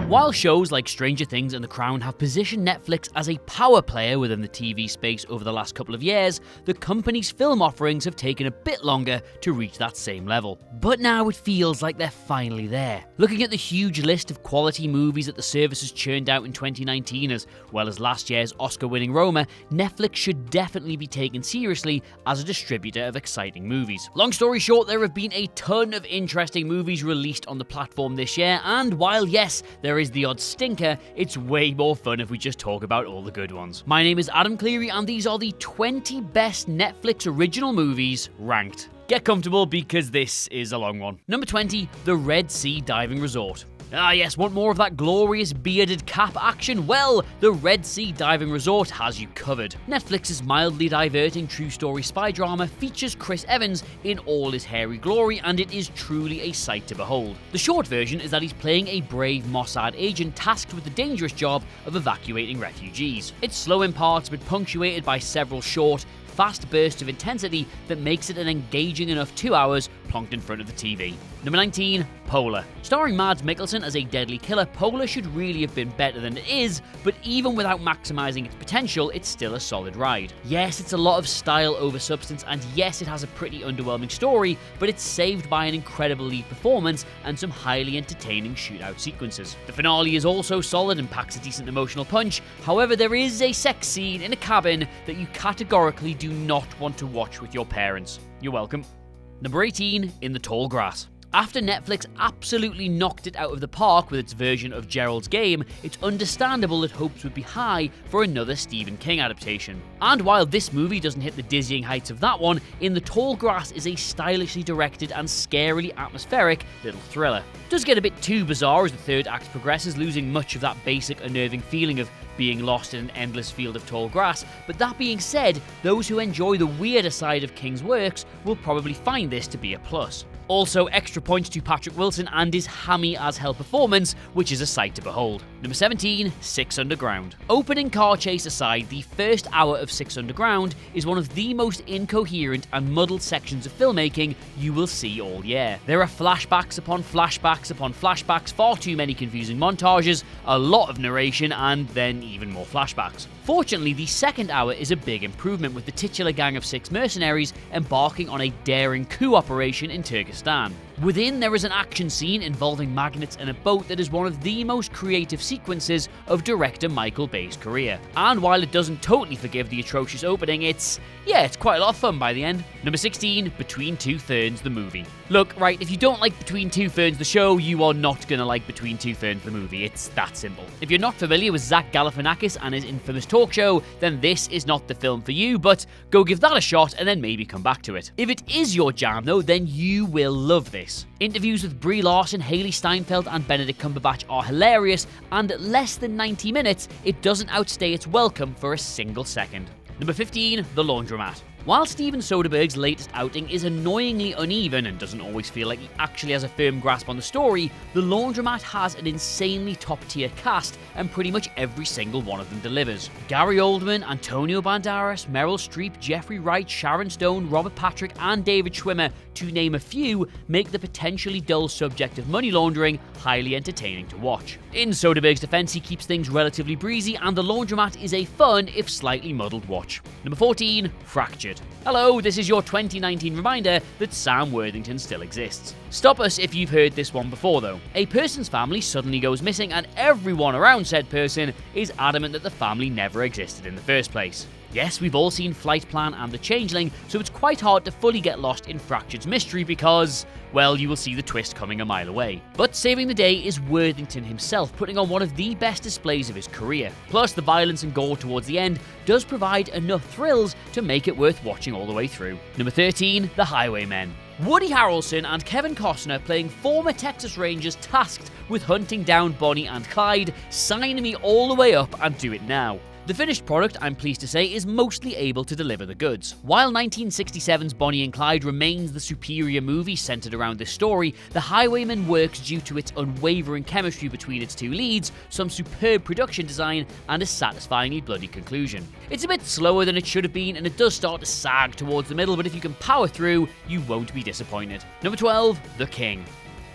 While shows like Stranger Things and The Crown have positioned Netflix as a power player within the TV space over the last couple of years, the company's film offerings have taken a bit longer to reach that same level. But now it feels like they're finally there. Looking at the huge list of quality movies that the service has churned out in 2019, as well as last year's Oscar-winning Roma, Netflix should definitely be taken seriously as a distributor of exciting movies. Long story short, there have been a ton of interesting movies released on the platform this year, and while yes, there is the odd stinker, it's way more fun if we just talk about all the good ones. My name is Adam Cleary, and these are the 20 best Netflix original movies ranked. Get comfortable because this is a long one. Number 20, The Red Sea Diving Resort. Ah yes, want more of that glorious bearded cap action? Well, the Red Sea Diving Resort has you covered. Netflix's mildly diverting true story spy drama features Chris Evans in all his hairy glory, and it is truly a sight to behold. The short version is that he's playing a brave Mossad agent tasked with the dangerous job of evacuating refugees. It's slow in parts but punctuated by several short, fast bursts of intensity that makes it an engaging enough 2 hours plonked in front of the TV. Number 19, Polar. Starring Mads Mikkelsen as a deadly killer, Polar should really have been better than it is, but even without maximizing its potential, it's still a solid ride. Yes, it's a lot of style over substance, and yes, it has a pretty underwhelming story, but it's saved by an incredible lead performance and some highly entertaining shootout sequences. The finale is also solid and packs a decent emotional punch. However, there is a sex scene in a cabin that you categorically do not want to watch with your parents. You're welcome. Number 18, In the Tall Grass. After Netflix absolutely knocked it out of the park with its version of Gerald's Game, it's understandable that hopes would be high for another Stephen King adaptation. And while this movie doesn't hit the dizzying heights of that one, In the Tall Grass is a stylishly directed and scarily atmospheric little thriller. It does get a bit too bizarre as the third act progresses, losing much of that basic unnerving feeling of being lost in an endless field of tall grass, but that being said, those who enjoy the weirder side of King's works will probably find this to be a plus. Also, extra points to Patrick Wilson and his hammy as hell performance, which is a sight to behold. Number 17, Six Underground. Opening car chase aside, the first hour of Six Underground is one of the most incoherent and muddled sections of filmmaking you will see all year. There are flashbacks upon flashbacks upon flashbacks, far too many confusing montages, a lot of narration, and then even more flashbacks. Fortunately, the second hour is a big improvement, with the titular gang of 6 mercenaries embarking on a daring coup operation in Turkestan. Within, there is an action scene involving magnets and a boat that is one of the most creative sequences of director Michael Bay's career. And while it doesn't totally forgive the atrocious opening, it's quite a lot of fun by the end. Number 16, Between Two Ferns, the movie. Look, right, if you don't like Between Two Ferns, the show, you are not gonna like Between Two Ferns, the movie. It's that simple. If you're not familiar with Zach Galifianakis and his infamous talk show, then this is not the film for you, but go give that a shot and then maybe come back to it. If it is your jam though, then you will love this. Interviews with Brie Larson, Haley Steinfeld and Benedict Cumberbatch are hilarious, and at less than 90 minutes, it doesn't outstay its welcome for a single second. Number 15, The Laundromat. While Steven Soderbergh's latest outing is annoyingly uneven and doesn't always feel like he actually has a firm grasp on the story, The Laundromat has an insanely top-tier cast, and pretty much every single one of them delivers. Gary Oldman, Antonio Banderas, Meryl Streep, Jeffrey Wright, Sharon Stone, Robert Patrick, and David Schwimmer, to name a few, make the potentially dull subject of money laundering highly entertaining to watch. In Soderbergh's defense, he keeps things relatively breezy, and The Laundromat is a fun, if slightly muddled watch. Number 14, Fractured. Hello, this is your 2019 reminder that Sam Worthington still exists. Stop us if you've heard this one before though. A person's family suddenly goes missing, and everyone around said person is adamant that the family never existed in the first place. Yes, we've all seen Flight Plan and The Changeling, so it's quite hard to fully get lost in Fractured's mystery because, well, you will see the twist coming a mile away. But saving the day is Worthington himself, putting on one of the best displays of his career. Plus, the violence and gore towards the end does provide enough thrills to make it worth watching all the way through. Number 13, The Highwaymen. Woody Harrelson and Kevin Costner playing former Texas Rangers tasked with hunting down Bonnie and Clyde. Sign me all the way up and do it now. The finished product, I'm pleased to say, is mostly able to deliver the goods. While 1967's Bonnie and Clyde remains the superior movie centered around this story, The Highwaymen works due to its unwavering chemistry between its two leads, some superb production design, and a satisfyingly bloody conclusion. It's a bit slower than it should have been, and it does start to sag towards the middle, but if you can power through, you won't be disappointed. Number 12, The King.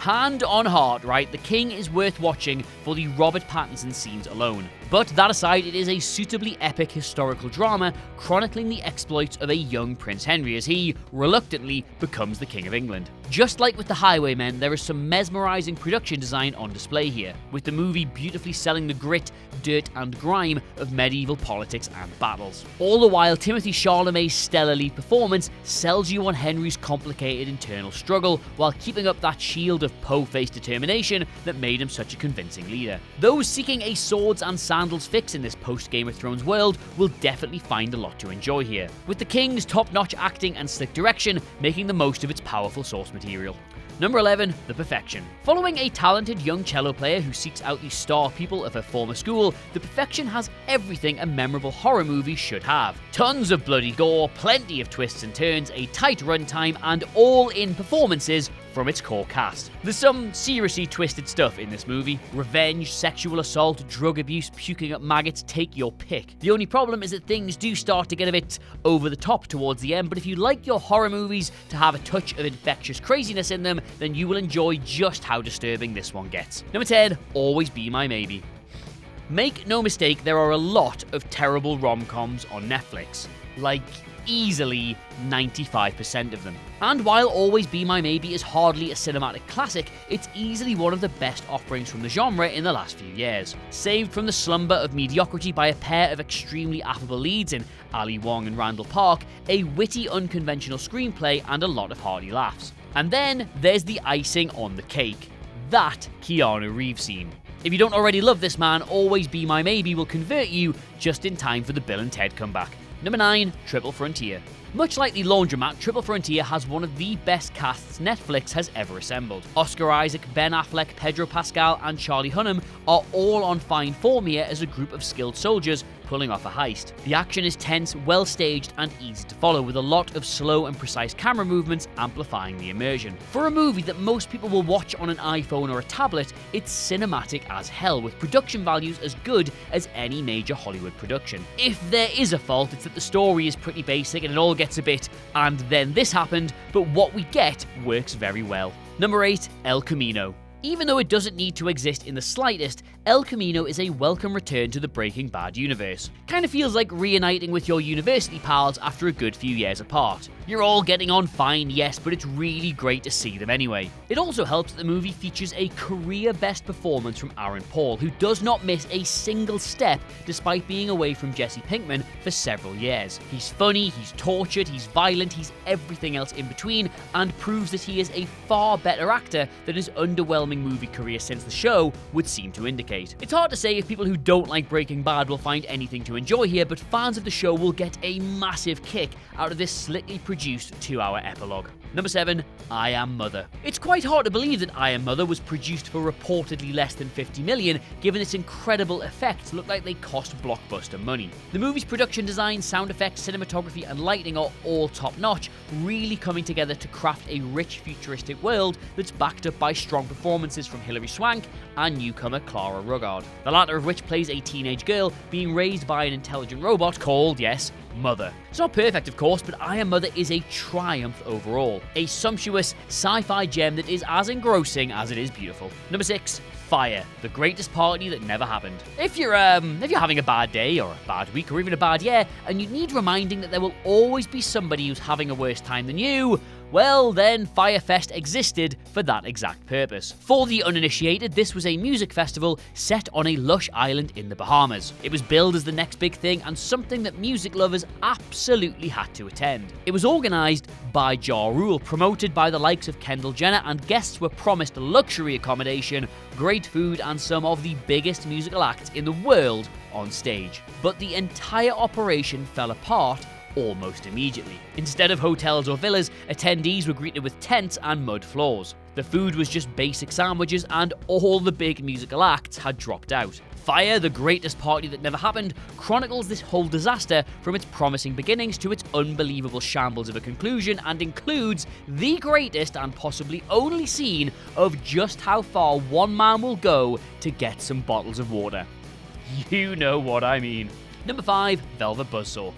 Hand on heart, right, The King is worth watching for the Robert Pattinson scenes alone. But that aside, it is a suitably epic historical drama chronicling the exploits of a young Prince Henry as he, reluctantly, becomes the King of England. Just like with The Highwaymen, there is some mesmerising production design on display here, with the movie beautifully selling the grit, dirt and grime of medieval politics and battles. All the while, Timothée Chalamet's stellar lead performance sells you on Henry's complicated internal struggle while keeping up that shield of po-faced determination that made him such a convincing leader. Those seeking a swords and sandals fix in this post-Game of Thrones world will definitely find a lot to enjoy here, with the King's top-notch acting and slick direction making the most of its powerful source material. Number 11, The Perfection. Following a talented young cello player who seeks out the star pupil of her former school, The Perfection has everything a memorable horror movie should have. Tons of bloody gore, plenty of twists and turns, a tight runtime, and all-in performances from its core cast. There's some seriously twisted stuff in this movie. Revenge, sexual assault, drug abuse, puking up maggots, take your pick. The only problem is that things do start to get a bit over the top towards the end, but if you like your horror movies to have a touch of infectious craziness in them, then you will enjoy just how disturbing this one gets. Number 10, Always Be My Maybe. Make no mistake, there are a lot of terrible rom-coms on Netflix. Like, easily 95% of them. And while Always Be My Maybe is hardly a cinematic classic, it's easily one of the best offerings from the genre in the last few years. Saved from the slumber of mediocrity by a pair of extremely affable leads in Ali Wong and Randall Park, a witty, unconventional screenplay, and a lot of hearty laughs. And then there's the icing on the cake, that Keanu Reeves scene. If you don't already love this man, Always Be My Maybe will convert you just in time for the Bill and Ted comeback. Number 9, Triple Frontier. Much like The Laundromat, Triple Frontier has one of the best casts Netflix has ever assembled. Oscar Isaac, Ben Affleck, Pedro Pascal, and Charlie Hunnam are all on fine form here as a group of skilled soldiers pulling off a heist. The action is tense, well staged, and easy to follow, with a lot of slow and precise camera movements amplifying the immersion. For a movie that most people will watch on an iPhone or a tablet, it's cinematic as hell, with production values as good as any major Hollywood production. If there is a fault, it's that the story is pretty basic and it all gets a bit, and then this happened, but what we get works very well. Number 8, El Camino. Even though it doesn't need to exist in the slightest, El Camino is a welcome return to the Breaking Bad universe. Kinda feels like reuniting with your university pals after a good few years apart. You're all getting on fine, yes, but it's really great to see them anyway. It also helps that the movie features a career-best performance from Aaron Paul, who does not miss a single step despite being away from Jesse Pinkman for several years. He's funny, he's tortured, he's violent, he's everything else in between, and proves that he is a far better actor than his underwhelming movie career since the show would seem to indicate. It's hard to say if people who don't like Breaking Bad will find anything to enjoy here, but fans of the show will get a massive kick out of this slickly produced 2-hour epilogue. Number 7, I Am Mother. It's quite hard to believe that I Am Mother was produced for reportedly less than $50 million, given its incredible effects look like they cost blockbuster money. The movie's production design, sound effects, cinematography, and lighting are all top-notch, really coming together to craft a rich futuristic world that's backed up by strong performances from Hilary Swank and newcomer Clara Ruggard, the latter of which plays a teenage girl being raised by an intelligent robot called, yes, Mother. It's not perfect, of course, but I Am Mother is a triumph overall. A sumptuous sci-fi gem that is as engrossing as it is beautiful. Number 6, FYRE, the greatest party that never happened. If you're having a bad day or a bad week or even a bad year, and you need reminding that there will always be somebody who's having a worse time than you, well, then FYRE Fest existed for that exact purpose. For the uninitiated, this was a music festival set on a lush island in the Bahamas. It was billed as the next big thing and something that music lovers absolutely had to attend. It was organised by Ja Rule, promoted by the likes of Kendall Jenner, and guests were promised luxury accommodation, great food, and some of the biggest musical acts in the world on stage. But the entire operation fell apart almost immediately. Instead of hotels or villas, attendees were greeted with tents and mud floors. The food was just basic sandwiches, and all the big musical acts had dropped out. FYRE, the greatest party that never happened, chronicles this whole disaster from its promising beginnings to its unbelievable shambles of a conclusion, and includes the greatest and possibly only scene of just how far one man will go to get some bottles of water. You know what I mean. Number 5, Velvet Buzzsaw.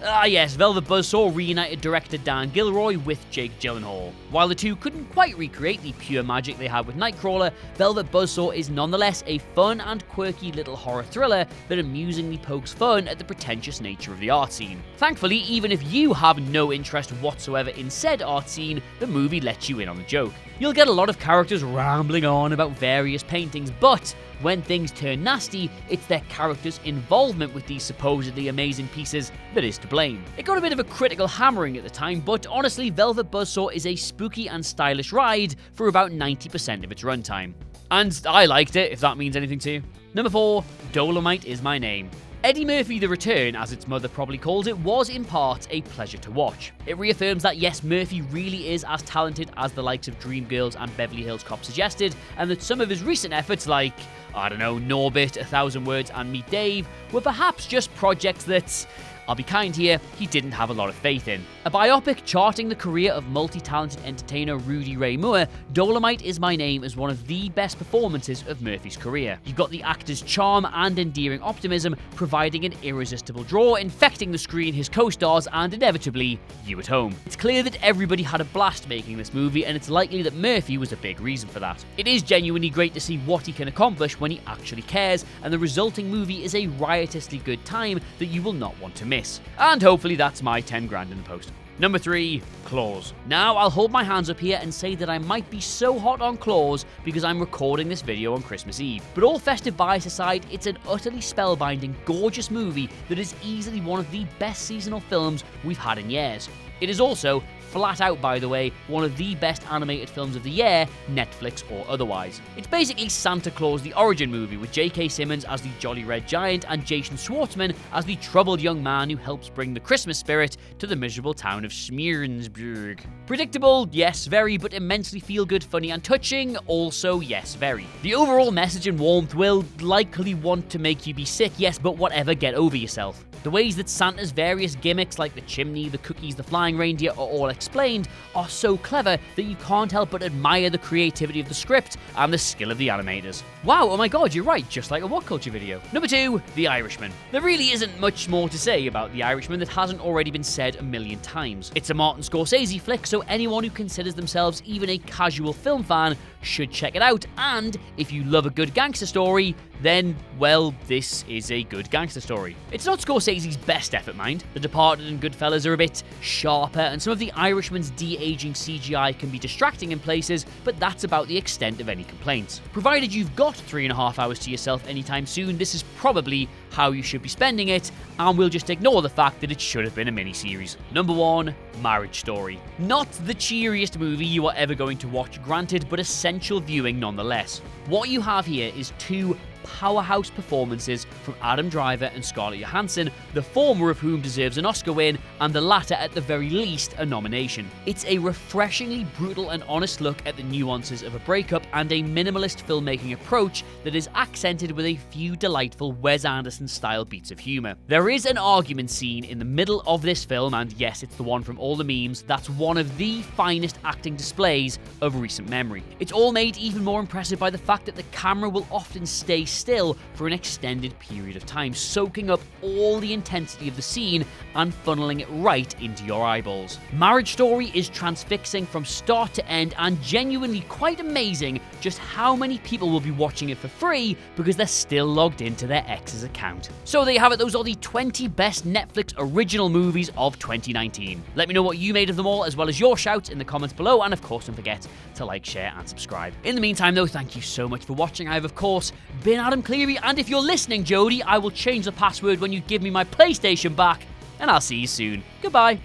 Ah yes, Velvet Buzzsaw reunited director Dan Gilroy with Jake Gyllenhaal. While the two couldn't quite recreate the pure magic they had with Nightcrawler, Velvet Buzzsaw is nonetheless a fun and quirky little horror thriller that amusingly pokes fun at the pretentious nature of the art scene. Thankfully, even if you have no interest whatsoever in said art scene, the movie lets you in on the joke. You'll get a lot of characters rambling on about various paintings, but when things turn nasty, it's their characters' involvement with these supposedly amazing pieces that is to blame. It got a bit of a critical hammering at the time, but honestly, Velvet Buzzsaw is a spooky and stylish ride for about 90% of its runtime. And I liked it, if that means anything to you. Number 4, Dolomite is My Name. Eddie Murphy The Return, as its mother probably called it, was in part a pleasure to watch. It reaffirms that yes, Murphy really is as talented as the likes of Dreamgirls and Beverly Hills Cop suggested, and that some of his recent efforts like, I don't know, Norbit, 1,000 Words and Meet Dave, were perhaps just projects that, I'll be kind here, he didn't have a lot of faith in. A biopic charting the career of multi-talented entertainer Rudy Ray Moore, Dolomite is My Name is one of the best performances of Murphy's career. You've got the actor's charm and endearing optimism providing an irresistible draw, infecting the screen, his co-stars, and inevitably, you at home. It's clear that everybody had a blast making this movie, and it's likely that Murphy was a big reason for that. It is genuinely great to see what he can accomplish when he actually cares, and the resulting movie is a riotously good time that you will not want to miss. And hopefully that's my 10 grand in the post. Number 3, Claws. Now, I'll hold my hands up here and say that I might be so hot on Claws because I'm recording this video on Christmas Eve. But all festive bias aside, it's an utterly spellbinding, gorgeous movie that is easily one of the best seasonal films we've had in years. It is also, flat out by the way, one of the best animated films of the year, Netflix or otherwise. It's basically Santa Claus the origin movie with J.K. Simmons as the Jolly Red Giant and Jason Schwartzman as the troubled young man who helps bring the Christmas spirit to the miserable town of Smearensburg. Predictable, yes, very, but immensely feel-good, funny and touching, also yes, very. The overall message and warmth will likely want to make you be sick, yes, but whatever, get over yourself. The ways that Santa's various gimmicks like the chimney, the cookies, the flying reindeer are all explained are so clever that you can't help but admire the creativity of the script and the skill of the animators. Wow, oh my god, you're right, just like a What Culture video. Number 2, The Irishman. There really isn't much more to say about The Irishman that hasn't already been said a million times. It's a Martin Scorsese flick, so anyone who considers themselves even a casual film fan should check it out, and if you love a good gangster story, then, well, this is a good gangster story. It's not Scorsese's best effort, mind. The Departed and Goodfellas are a bit sharper, and some of The Irishman's de-aging CGI can be distracting in places, but that's about the extent of any complaints. Provided you've got 3.5 hours to yourself anytime soon, this is probably how you should be spending it, and we'll just ignore the fact that it should have been a miniseries. Number 1, Marriage Story. Not the cheeriest movie you are ever going to watch, granted, but essential viewing nonetheless. What you have here is 2 powerhouse performances from Adam Driver and Scarlett Johansson, the former of whom deserves an Oscar win, and the latter at the very least a nomination. It's a refreshingly brutal and honest look at the nuances of a breakup and a minimalist filmmaking approach that is accented with a few delightful Wes Anderson-style beats of humour. There is an argument scene in the middle of this film, and yes, it's the one from all the memes, that's one of the finest acting displays of recent memory. It's all made even more impressive by the fact that the camera will often stay still for an extended period of time, soaking up all the intensity of the scene and funneling it right into your eyeballs. Marriage Story is transfixing from start to end and genuinely quite amazing just how many people will be watching it for free because they're still logged into their ex's account. So there you have it, those are the 20 best Netflix original movies of 2019. Let me know what you made of them all as well as your shouts in the comments below, and of course don't forget to like, share and subscribe. In the meantime though, thank you so much for watching. I have of course been Adam Cleary, and if you're listening, Jody, I will change the password when you give me my PlayStation back, and I'll see you soon. Goodbye.